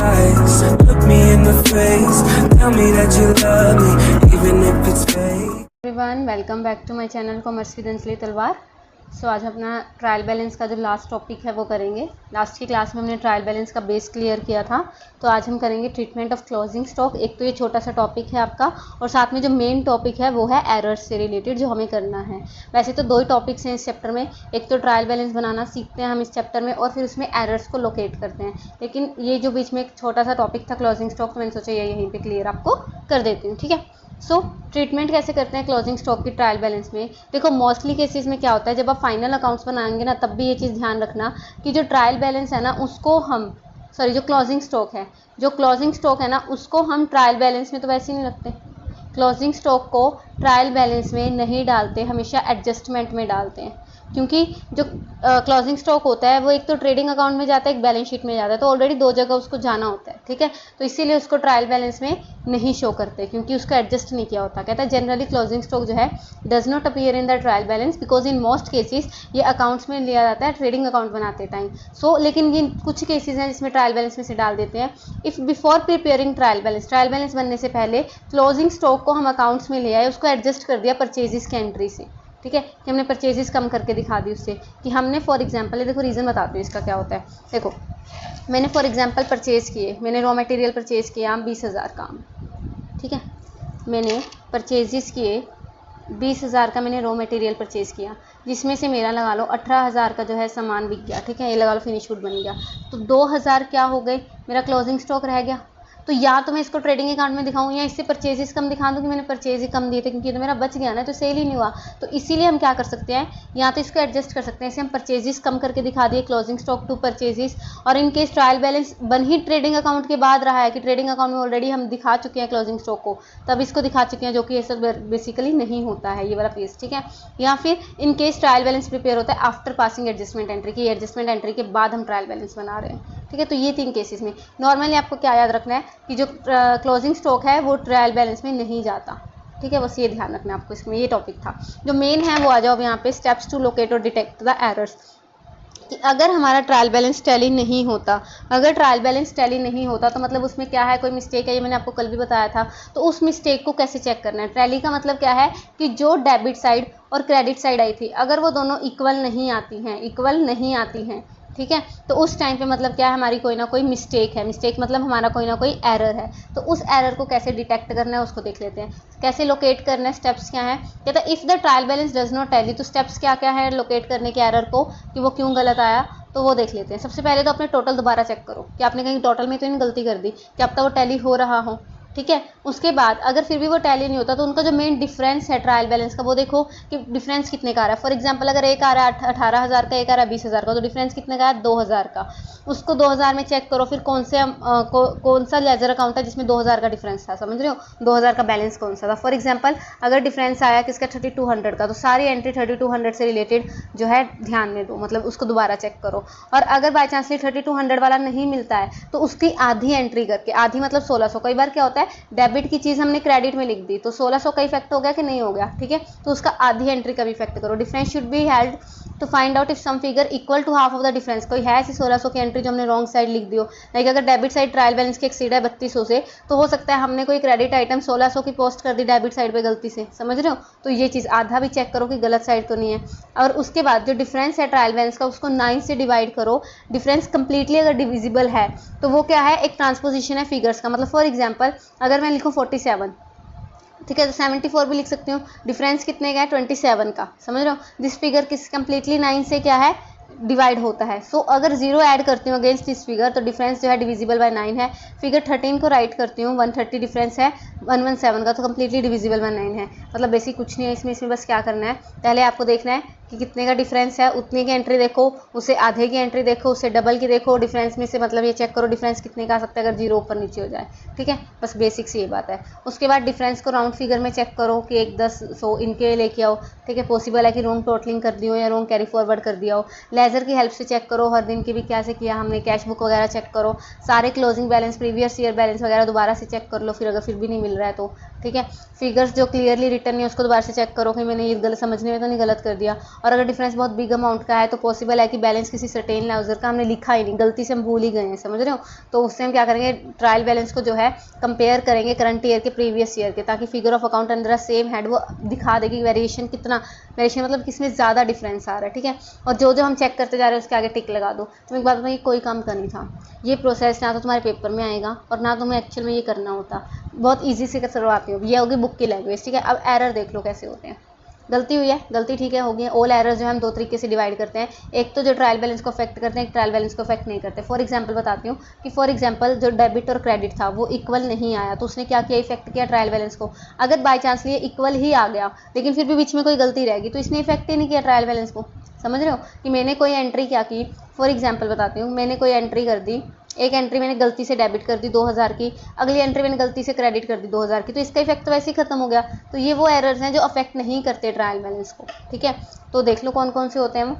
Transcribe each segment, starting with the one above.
lies. Look me in the face, tell me that you love me, even if it's fake. Everyone, welcome back to my channel commerce with Anjali Talwar. So आज अपना trial balance का जो last topic है वो करेंगे। Last की class में हमने ट्रायल बैलेंस का बेस क्लियर किया था, तो आज हम करेंगे ट्रीटमेंट ऑफ क्लोजिंग स्टॉक। एक तो ये छोटा सा टॉपिक है आपका, और साथ में जो मेन टॉपिक है वो है एरर्स से रिलेटेड जो हमें करना है। वैसे तो दो ही टॉपिक्स हैं इस चैप्टर में, एक तो ट्रायल बैलेंस बनाना सीखते हैं हम इस चैप्टर में, और फिर उसमें एरर्स को लोकेट करते हैं। लेकिन ये जो बीच में एक छोटा सा टॉपिक था क्लोजिंग स्टॉक, तो मैंने सोचा ये यहीं पर क्लियर आपको कर देती हूँ, ठीक है। सो ट्रीटमेंट कैसे करते हैं क्लोजिंग स्टॉक की ट्रायल बैलेंस में। देखो मोस्टली केसेस में क्या होता है, जब आप फाइनल अकाउंट्स बनाएंगे ना, तब भी ये चीज़ ध्यान रखना कि जो ट्रायल बैलेंस है ना उसको हम जो क्लोजिंग स्टॉक है ना उसको हम ट्रायल बैलेंस में तो वैसे ही नहीं रखते। क्लोजिंग स्टॉक को ट्रायल बैलेंस में नहीं डालते, हमेशा एडजस्टमेंट में डालते हैं। क्योंकि जो क्लोजिंग स्टॉक होता है वो एक तो ट्रेडिंग अकाउंट में जाता है, एक बैलेंस शीट में जाता है, तो ऑलरेडी दो जगह उसको जाना होता है, ठीक है। तो इसीलिए उसको ट्रायल बैलेंस में नहीं शो करते, क्योंकि उसको एडजस्ट नहीं किया होता। कहता है जनरली क्लोजिंग स्टॉक जो है does not appear in the trial balance because in most cases ये अकाउंट्स में लिया जाता है ट्रेडिंग अकाउंट बनाते टाइम। लेकिन ये कुछ केसेस हैं जिसमें ट्रायल बैलेंस में से डाल देते हैं। If before preparing trial balance बनने से पहले क्लोजिंग स्टॉक को हम अकाउंट्स में ले आए, उसको एडजस्ट कर दिया परचेजेस की एंट्री से, ठीक है, कि हमने परचेजेस कम करके दिखा दी उससे, कि हमने फॉर एग्जांपल, देखो रीज़न बताती हूँ इसका क्या होता है। देखो मैंने फॉर एग्जांपल परचेज़ किए, मैंने रॉ मटेरियल परचेज़ किया 20,000 का, ठीक है। मैंने परचेजेस किए 20,000 का, मैंने रॉ मटेरियल परचेज़ किया, जिसमें से मेरा लगा लो 18,000 का जो है सामान बिक गया, ठीक है, ये लगा लो फिनिश गुड बन गया। तो 2,000 क्या हो गए, मेरा क्लोजिंग स्टॉक रह गया। तो या तो मैं इसको ट्रेडिंग अकाउंट में दिखाऊं, या इससे परचेजेस कम दिखा दूं कि मैंने परचेज ही कम दिए थे, क्योंकि तो मेरा बच गया ना, तो सेल ही नहीं हुआ। तो इसीलिए हम क्या कर सकते हैं, या तो इसको एडजस्ट कर सकते हैं, इसे हम परचेजेस कम करके दिखा दिए, क्लोजिंग स्टॉक टू परचेजेस। और इन केस ट्रायल बैलेंस बन ही ट्रेडिंग अकाउंट के बाद रहा है कि ट्रेडिंग अकाउंट में ऑलरेडी हम दिखा चुके हैं क्लोजिंग स्टॉक को, तब इसको दिखा चुके हैं, जो कि ऐसा बेसिकली नहीं होता है ये वाला पेज, ठीक है। या फिर in case trial balance prepare होता है आफ्टर पासिंग एडजस्टमेंट एंट्री की, एडजस्टमेंट एंट्री के बाद हम ट्रायल बैलेंस बना रहे हैं, ठीक है। तो ये 3 केसेस में नॉर्मली आपको क्या याद रखना है कि जो क्लोजिंग स्टॉक है वो ट्रायल बैलेंस में नहीं जाता, ठीक है। बस ये ध्यान रखना है आपको, इसमें ये टॉपिक था। जो मेन है वो आ जाओ यहाँ पे, स्टेप्स टू लोकेट और डिटेक्ट द एरर्स। कि अगर हमारा ट्रायल बैलेंस टैली नहीं होता, तो मतलब उसमें क्या है, कोई मिस्टेक है, ये मैंने आपको कल भी बताया था। तो उस मिस्टेक को कैसे चेक करना है। टैली का मतलब क्या है कि जो डेबिट साइड और क्रेडिट साइड आई थी, अगर वो दोनों इक्वल नहीं आती हैं, ठीक है, तो उस टाइम पे मतलब क्या है, हमारी कोई ना कोई मिस्टेक है। मिस्टेक मतलब हमारा कोई ना कोई एरर है। तो उस एरर को कैसे डिटेक्ट करना है उसको देख लेते हैं। कैसे लोकेट करना है, स्टेप्स क्या है। कहता है if the trial balance does not tally, तो स्टेप्स क्या क्या है लोकेट करने के एरर को, कि वो क्यों गलत आया, तो वो देख लेते हैं। सबसे पहले तो अपने टोटल दोबारा चेक करो कि आपने कहीं टोटल में तो नहीं गलती कर दी, कि अब तक वो टैली हो रहा हो, ठीक है। उसके बाद अगर फिर भी वो टैली नहीं होता, तो उनका जो मेन डिफरेंस है ट्रायल बैलेंस का, वो देखो कि डिफरेंस कितने का आ रहा है। फॉर एग्जांपल अगर एक आ रहा है 18,000 का, एक आ रहा है 20,000 का, तो डिफरेंस कितने का है, 2,000 का। उसको 2,000 में चेक करो, फिर कौन सा लेजर अकाउंट है जिसमें 2,000 का डिफरेंस था, समझ रहे हो, 2,000 का बैलेंस कौन सा था। फॉर एग्जाम्पल अगर डिफरेंस आया किसका 3,200 का, तो सारी एंट्री 3,200 से रिलेटेड जो है ध्यान में दो, मतलब उसको दोबारा चेक करो। और अगर बाई चांसली 3,200 वाला नहीं मिलता है, तो उसकी आधी एंट्री करके, आधी मतलब 1,600। कई बार क्या होता है, डेबिट की चीज़ हमने क्रेडिट में लिख दी, तो 1,600 का इफेक्ट हो गया कि नहीं हो गया, ठीक है। तो उसका आधी एंट्री का भी इफेक्ट करो। Difference should be held to find out if sum figure equal to half of the difference. कोई है ऐसी 1,600 की एंट्री जो हमने रॉन्ग साइड लिख दी हो, लाइक अगर डेबिट साइड ट्रायल बैलेंस के एक्सीड है 3,200 से, तो हो सकता है हमने कोई क्रेडिट आइटम 1,600 की पोस्ट कर दी डेबिट साइड पे गलती से, समझ रहे हो। तो ये चीज़ आधा भी चेक करो कि गलत साइड तो नहीं है। और उसके बाद जो डिफरेंस है ट्रायल बैलेंस का, उसको 9 से डिवाइड करो। डिफरेंस कंप्लीटली अगर डिविजिबल है तो वो क्या है, एक ट्रांसपोजिशन है फिगर्स का। मतलब फॉर एग्जाम्पल अगर मैं लिखूँ 47, ठीक है, तो 74 भी लिख सकती हूँ। डिफरेंस कितने का है, 27 का, समझ रहे हो। दिस फिगर किस कंप्लीटली 9 से क्या है, डिवाइड होता है। अगर 0 ऐड करती हूँ अगेंस्ट दिस फिगर, तो डिफरेंस जो है डिविजिबल बाय 9 है। फिगर 13 को राइट करती हूँ, 130 डिफरेंस है 117 का, तो कंप्लीटली डिविजिबल बाय 9 है। मतलब बेसिक कुछ नहीं है इसमें बस क्या करना है, पहले आपको देखना है कि कितने का डिफरेंस है, उतने की एंट्री देखो, उसे आधे की एंट्री देखो, उसे डबल की देखो, डिफरेंस में से मतलब ये चेक करो डिफरेंस कितने का आ सकता है अगर 0 ऊपर नीचे हो जाए, ठीक है। बस बेसिक सी ये बात है। उसके बाद डिफरेंस को राउंड फिगर में चेक करो कि 1, 10, 100 इनके लेके आओ, ठीक है। पॉसिबल है कि रॉन्ग टोटलिंग कर दी हो या रॉन्ग कैरी फॉरवर्ड कर दिया हो। लेजर की हेल्प से चेक करो, हर दिन की भी क्या से किया हमने, कैश बुक वगैरह चेक करो, सारे closing balance, previous year balance वगैरह दोबारा से चेक कर लो, फिर अगर फिर भी नहीं मिल रहा है तो, ठीक है। फिगर्स जो क्लियरली रिटर्न है उसको दोबारा से चेक करो कि मैंने ये गलत समझने में तो नहीं गलत कर दिया। और अगर डिफरेंस बहुत बिग अमाउंट का है तो पॉसिबल है कि बैलेंस किसी सर्टेन लेजर का हमने लिखा ही नहीं, गलती से हम भूल ही गए हैं, समझ रहे हो। तो उससे हम क्या करेंगे, ट्रायल बैलेंस को जो है कंपेयर करेंगे करंट ईयर के प्रीवियस ईयर के, ताकि figure of account under same head वो दिखा देगी वेरिएशन कितना, वेरिएशन मतलब किसमें ज़्यादा डिफरेंस आ रहा है, ठीक है। और जो जो हम चेक करते जा रहे हैं उसके आगे टिक लगा दो। तो एक बात बताइए, कोई काम का नहीं था ये प्रोसेस, ना तो तुम्हारे पेपर में आएगा और ना तुम्हें एक्चुअल में ये करना होता। बहुत ईजी से करवाती हूँ, ये होगी बुक की लैंग्वेज, ठीक है। अब एरर देख लो कैसे होते हैं। गलती हुई है, गलती ठीक है होगी। ऑल एरर्स जो है हम दो तरीके से डिवाइड करते हैं, एक तो जो ट्रायल बैलेंस को अफेक्ट करते हैं, एक ट्रायल बैलेंस को अफेक्ट नहीं करते। फॉर एग्जांपल बताती हूँ कि फॉर एग्जांपल जो डेबिट और क्रेडिट था वो इक्वल नहीं आया, तो उसने क्या किया, इफेक्ट किया ट्रायल बैलेंस को। अगर बाई चांस ये इक्वल ही आ गया लेकिन फिर भी बीच में कोई गलती रहेगी तो इसने इफेक्ट ही नहीं किया ट्रायल बैलेंस को, समझ रहे हो। कि मैंने कोई एंट्री क्या की, फॉर एग्जाम्पल बताती हूँ, मैंने कोई एंट्री कर दी, एक एंट्री मैंने गलती से डेबिट कर दी 2000 की, अगली एंट्री मैंने गलती से क्रेडिट कर दी 2000 की, तो इसका इफेक्ट तो वैसे ही खत्म हो गया। तो ये वो एरर्स हैं जो अफेक्ट नहीं करते ट्रायल बैलेंस को, ठीक है। तो देख लो कौन कौन से होते हैं वो।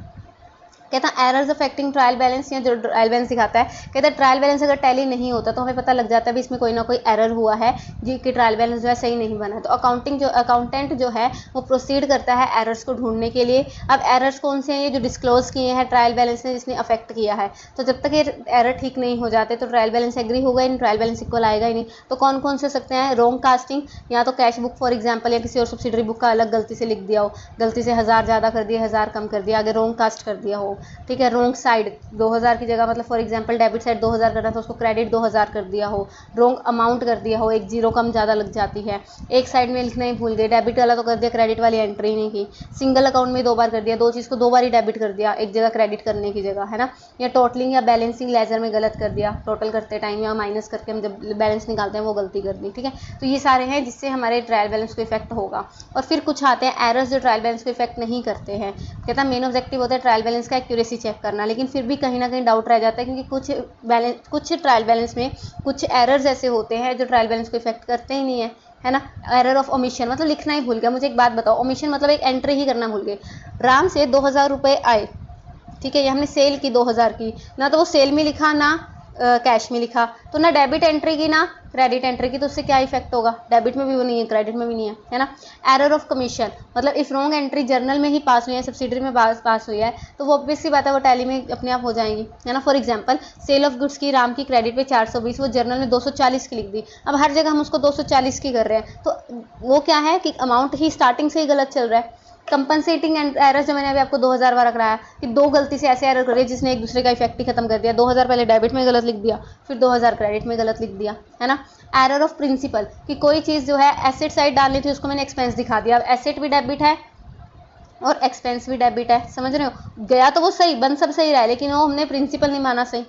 कहता है एरर्स अफेक्टिंग ट्रायल बैलेंस, या जो ट्रायल बैलेंस दिखाता है, कहता है ट्रायल बैलेंस अगर टैली नहीं होता तो हमें पता लग जाता है भी इसमें कोई ना कोई एरर हुआ है जी, कि ट्रायल बैलेंस जो है सही नहीं बना। तो अकाउंटेंट जो है वो प्रोसीड करता है एरर्स को ढूंढने के लिए। अब एरर्स कौन से हैं, ये जो डिस्क्लोज किए हैं ट्रायल बैलेंस ने जिसने अफेक्ट किया है, तो जब तक ये एरर ठीक नहीं हो जाते तो ट्रायल बैलेंस एग्री होगा ही नहीं, ट्रायल बैलेंस इक्वल आएगा ही नहीं। तो कौन कौन से हो सकते हैं, रॉन्ग कास्टिंग, या तो कैश बुक फॉर एग्जाम्पल या किसी और सब्सिडरी बुक का अलग गलती से लिख दिया हो, गलती से 1000 ज़्यादा कर दिया, 1000 कम कर दिया, आगे रॉन्ग कास्ट कर दिया हो, ठीक है। रॉन्ग साइड 2000 की जगह मतलब फॉर एग्जांपल डेबिट साइड 2000 करना था उसको क्रेडिट 2000 कर दिया हो, रॉन्ग अमाउंट कर दिया हो, एक जीरो कम ज़्यादा लग जाती है, एक साइड में लिखना ही भूल गए, डेबिट वाला तो कर दिया, क्रेडिट वाली एंट्री नहीं की, सिंगल अकाउंट में 2 बार कर दिया, दो चीज़ को 2 बार ही डेबिट कर दिया एक जगह क्रेडिट करने की जगह, है ना। या टोटलिंग या बैलेंसिंग लेजर में गलत कर दिया, टोटल करते टाइम या माइनस करके हम जब बैलेंस निकालते हैं वो गलती कर दी, ठीक है। तो ये सारे हैं जिससे हमारे ट्रायल बैलेंस को इफेक्ट होगा। और फिर कुछ आते हैं एरर्स जो ट्रायल बैलेंस को इफेक्ट नहीं करते हैं। कहता है मेन ऑब्जेक्टिव होता है ट्रायल बैलेंस का एक्यूरेसी चेक करना, लेकिन फिर भी कहीं ना कहीं डाउट रह जाता है, क्योंकि कुछ ट्रायल बैलेंस में कुछ एरर्स ऐसे होते हैं जो ट्रायल बैलेंस को इफेक्ट करते ही नहीं है ना। एरर ऑफ ओमिशन मतलब लिखना ही भूल गया। मुझे एक बात बताओ, ओमिशन मतलब एक एंट्री ही करना भूल गए। राम से 2000 रुपये आए, ठीक है, ये हमने सेल की 2000 की, ना तो वो सेल में लिखा ना कैश में लिखा, तो ना डेबिट एंट्री की ना क्रेडिट एंट्री की, तो उससे क्या इफेक्ट होगा, डेबिट में भी वो नहीं है क्रेडिट में भी नहीं है ना। एरर ऑफ कमीशन मतलब इफ़ रॉन्ग एंट्री जर्नल में ही पास हुई है, सब्सिडरी में पास हुई है, तो वो ऑब्वियसली बात है वो टैली में अपने आप हो जाएंगी, है ना। For example sale of goods की राम की क्रेडिट पे 420, वो जर्नल में 240 की लिख दी। अब हर जगह हम उसको 240 की कर रहे हैं, तो वो क्या है कि अमाउंट ही स्टार्टिंग से ही गलत चल रहा है। कंपनसेटिंग एरर जो मैंने अभी आपको 2000 बार कराया कि दो गलती से ऐसे एरर कर रही है जिसने एक दूसरे का इफेक्ट ही खत्म कर दिया। 2000 पहले डेबिट में गलत लिख दिया, फिर 2000 क्रेडिट में गलत लिख दिया, है ना। एरर ऑफ प्रिंसिपल कि कोई चीज़ जो है एसेट साइड डालनी थी उसको मैंने एक्सपेंस दिखा दिया। अब एसेट भी डेबिट है और एक्सपेंस भी डेबिट है, समझ रहे हो। गया तो वो सही, बन सब सही रहा है, लेकिन वो हमने प्रिंसिपल नहीं माना सही,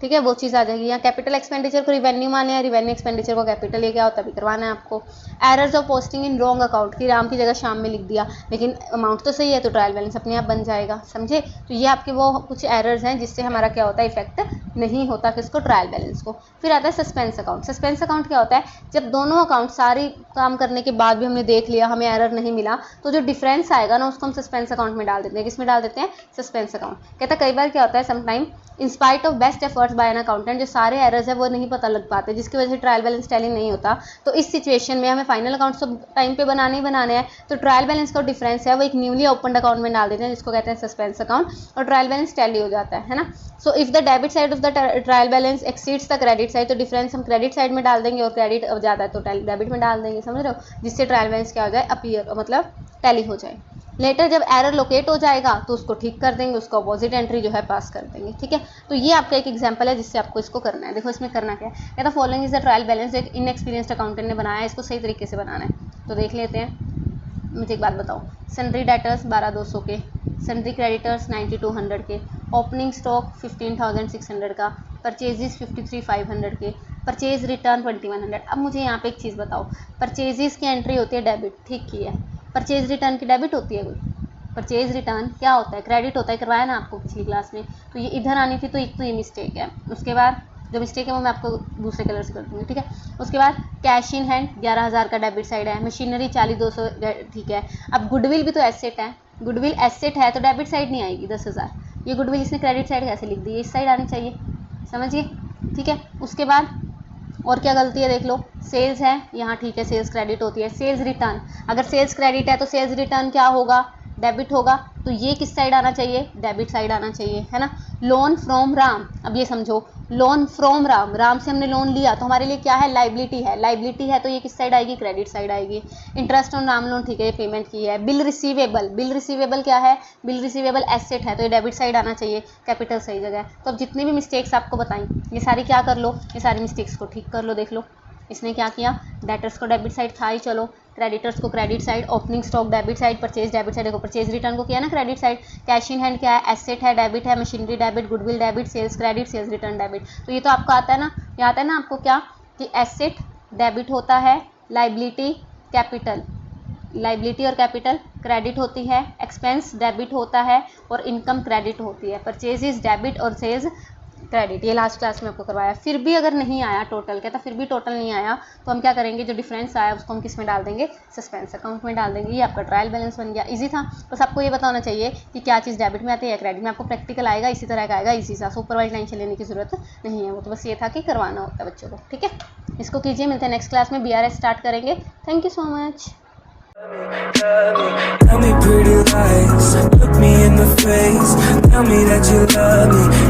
ठीक है, वो चीज़ आ जाएगी। या कैपिटल एक्सपेंडिचर को रिवेन्यू माने या रिवेन्यू एक्सपेंडिचर को कैपिटल, ये क्या होता है अभी करवाना है आपको। Errors of posting in wrong account की राम की जगह शाम में लिख दिया, लेकिन अमाउंट तो सही है तो ट्रायल बैलेंस अपने आप बन जाएगा, समझे। तो ये आपके वो कुछ एरर्स हैं जिससे हमारा क्या होता है, इफेक्ट नहीं होता किसको, ट्रायल बैलेंस को। फिर आता है सस्पेंस अकाउंट। सस्पेंस अकाउंट क्या होता है, जब दोनों अकाउंट सारी काम करने के बाद भी हमने देख लिया हमें एरर नहीं मिला, तो जो डिफरेंस आएगा ना उसको हम सस्पेंस अकाउंट में डाल देते हैं। किसमें डाल देते हैं, सस्पेंस अकाउंट। कहता है कई बार क्या होता है, sometime in spite of best efforts bye an accountant, जो सारे एरर्स है वो नहीं पता लग पाते, जिसकी वजह से ट्रायल बैलेंस टैली नहीं होता। तो इस सिचुएशन में हमें फाइनल अकाउंट्स तो टाइम पे बनाने ही बनाने हैं, तो ट्रायल बैलेंस का डिफरेंस है वो एक न्यूली ओपन अकाउंट में डाल देते हैं जिसको कहते हैं सस्पेंस अकाउंट, और ट्रायल बैलेंस टैली हो जाता है ना। So if the debit side of the trial balance exceeds the credit side, तो डिफरेंस हम क्रेडिट साइड में डाल देंगे, और क्रेडिट अब ज़्यादा है तो डेबिट में डाल देंगे, समझ रहे हो, जिससे ट्रायल बैलेंस क्या हो जाए, अपीयर मतलब टैली हो जाए। लेटर जब एरर लोकेट हो जाएगा तो उसको ठीक कर देंगे, उसको अपोजिट एंट्री जो है पास कर देंगे, ठीक है। तो ये आपका एक एग्जांपल है जिससे आपको इसको करना है। देखो इसमें करना क्या है, कहता following is the trial balance, जो एक इनएक्सपीरियंस्ड अकाउंटेंट ने बनाया है, इसको सही तरीके से बनाना है। तो देख लेते हैं। मुझे एक बात बताओ, सन्ड्री डेटर्स 12200 के, सन्ड्री क्रेडिटर्स 9200 के, ओपनिंग स्टॉक 15600 का, परचेजेस 53500 के, परचेज रिटर्न 2100। अब मुझे यहाँ पे एक चीज़ बताओ, परचेजेस की एंट्री होती है डेबिट, ठीक की है, परचेज रिटर्न की डेबिट होती है कोई, परचेज रिटर्न क्या होता है, क्रेडिट होता है, करवाया ना आपको पिछली क्लास में। तो ये इधर आनी थी, तो एक तो ये मिस्टेक है। उसके बाद जो मिस्टेक है वो मैं आपको दूसरे कलर से कर दूँगी, ठीक है। उसके बाद कैश इन हैंड 11000 का डेबिट साइड है, मशीनरी 40200, ठीक है। अब गुडविल भी तो एसेट है, गुडविल एसेट है तो डेबिट साइड नहीं आएगी 10000, ये गुडविल इसने क्रेडिट साइड कैसे लिख दी, इस साइड आनी चाहिए, समझिए, ठीक है। उसके बाद और क्या गलती है देख लो, सेल्स है यहाँ, ठीक है, सेल्स क्रेडिट होती है। सेल्स रिटर्न, अगर सेल्स क्रेडिट है तो सेल्स रिटर्न क्या होगा, डेबिट होगा तो ये किस साइड आना चाहिए, डेबिट साइड आना चाहिए, है ना। लोन फ्रॉम राम, अब ये समझो, लोन फ्रॉम राम, राम से हमने लोन लिया तो हमारे लिए क्या है, लाइबिलिटी है, लाइबिलिटी है तो ये किस साइड आएगी, क्रेडिट साइड आएगी। इंटरेस्ट ऑन राम लोन, ठीक है, ये पेमेंट की है। बिल रिसीवेबल, बिल रिसीवेबल क्या है, बिल रिसीवेबल एसेट है तो ये डेबिट साइड आना चाहिए, कैपिटल सही जगह है। तो अब जितनी भी मिस्टेक्स आपको बताई ये सारी क्या कर लो, ये सारी मिस्टेक्स को ठीक कर लो। देख लो इसने क्या किया, डेटर्स को डेबिट साइड था ही, चलो क्रेडिटर्स को credit side, opening stock debit side, purchase debit side, देखो परचेज रिटर्न को किया ना credit side, cash in hand क्या है, एसेट है, डेबिट है, machinery debit, goodwill debit, sales credit, sales return debit. तो ये तो आपको आता है ना, ये आता है ना आपको क्या कि एसेट डेबिट होता है, लाइबिलिटी कैपिटल, लाइबिलिटी और कैपिटल क्रेडिट होती है, एक्सपेंस डेबिट होता है और इनकम क्रेडिट होती है, परचेजेस डेबिट और सेल्स क्रेडिट। ये लास्ट क्लास में आपको करवाया। फिर भी अगर नहीं आया टोटल, कहता फिर भी टोटल नहीं आया तो हम क्या करेंगे, जो डिफरेंस आया उसको हम किस में डाल देंगे, सस्पेंस अकाउंट में डाल देंगे। ये आपका ट्रायल बैलेंस बन गया, इजी था। बस आपको ये बताना चाहिए कि क्या चीज़ डेबिट में आती है या क्रेडिट में। आपको प्रैक्टिकल आएगा इसी तरह का आएगा, इजी सा, सुपरवाइज टेंशन लेने की जरूरत नहीं है, वो तो बस ये था कि करवाना होता है बच्चों को, ठीक है। इसको कीजिए, मिलते हैं नेक्स्ट क्लास में, BRS स्टार्ट करेंगे। Thank you so much. Tell me pretty lies, look me in the face, tell me that you love me,